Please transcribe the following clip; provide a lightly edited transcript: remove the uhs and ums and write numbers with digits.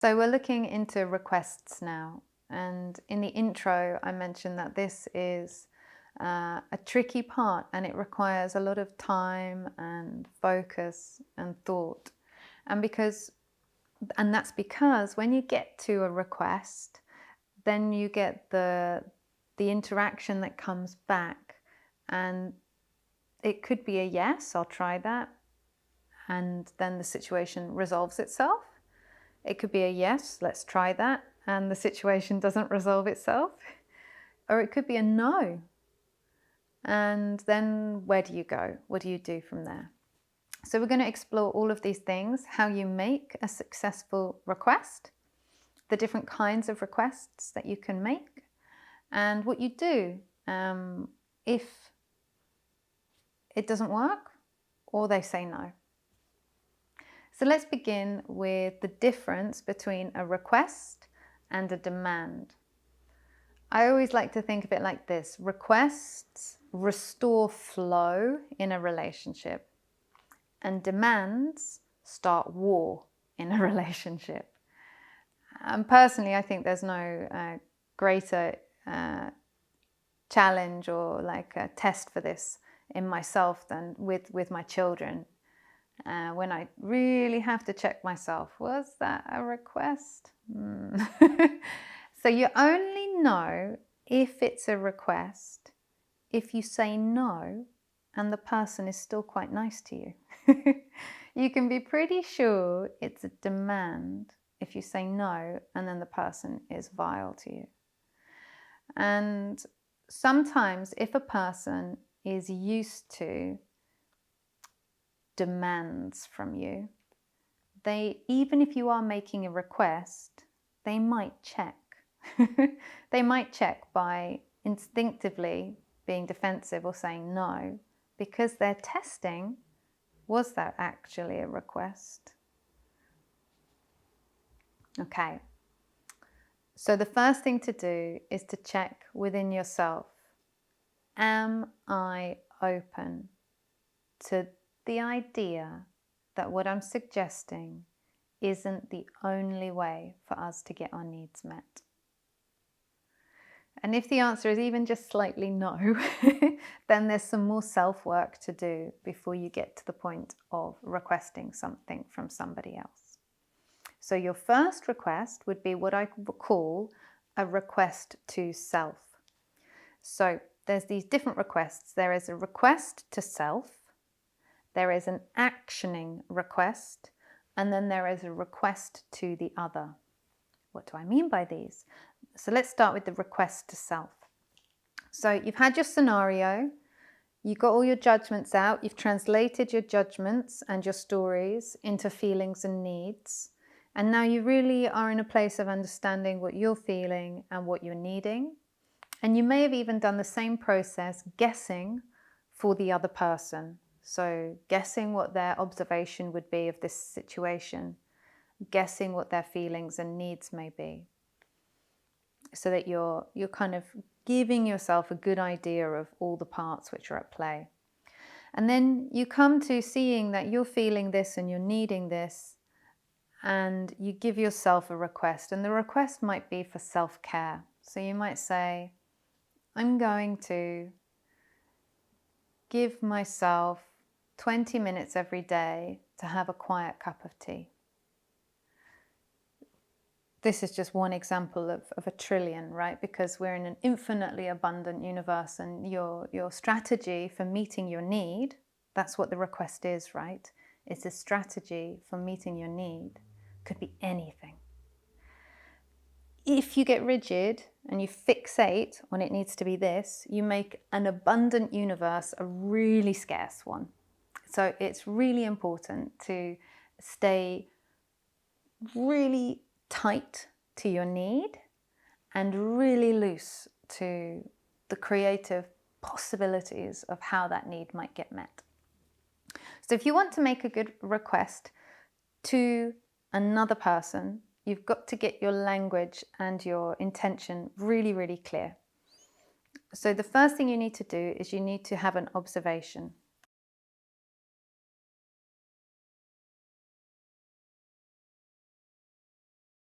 So we're looking into requests now. And in the intro, I mentioned that this is a tricky part and it requires a lot of time and focus and thought. And that's because when you get to a request, then you get the interaction that comes back, and it could be a yes, I'll try that, and then the situation resolves itself. It could be a yes, let's try that, and the situation doesn't resolve itself. Or it could be a no. And then where do you go? What do you do from there? So we're going to explore all of these things, how you make a successful request, the different kinds of requests that you can make, and what you do if it doesn't work or they say no. So let's begin with the difference between a request and a demand. I always like to think of it like this. Requests restore flow in a relationship, and demands start war in a relationship. And personally, I think there's no greater challenge or like a test for this in myself than with my children. When I really have to check myself, was that a request? So you only know if it's a request if you say no and the person is still quite nice to you. You can be pretty sure it's a demand if you say no and then the person is vile to you. And sometimes if a person is used to demands from you, even if you are making a request, they might check. They might check by instinctively being defensive or saying no, because they're testing, was that actually a request? Okay. So the first thing to do is to check within yourself. Am I open to the idea that what I'm suggesting isn't the only way for us to get our needs met? And if the answer is even just slightly no, then there's some more self-work to do before you get to the point of requesting something from somebody else. So your first request would be what I call a request to self. So there's these different requests. There is a request to self, there is an actioning request, and then there is a request to the other. What do I mean by these? So let's start with the request to self. So you've had your scenario, you've got all your judgments out, you've translated your judgments and your stories into feelings and needs, and now you really are in a place of understanding what you're feeling and what you're needing. And you may have even done the same process guessing for the other person. So guessing what their observation would be of this situation, guessing what their feelings and needs may be, so that you're kind of giving yourself a good idea of all the parts which are at play. And then you come to seeing that you're feeling this and you're needing this, and you give yourself a request. And the request might be for self-care. So you might say, I'm going to give myself 20 minutes every day to have a quiet cup of tea. This is just one example of a trillion, right? Because we're in an infinitely abundant universe, and your strategy for meeting your need, that's what the request is, right? It's a strategy for meeting your need. Could be anything. If you get rigid and you fixate on it needs to be this, you make an abundant universe a really scarce one. So it's really important to stay really tight to your need and really loose to the creative possibilities of how that need might get met. So if you want to make a good request to another person, you've got to get your language and your intention really, really clear. So the first thing you need to do is you need to have an observation.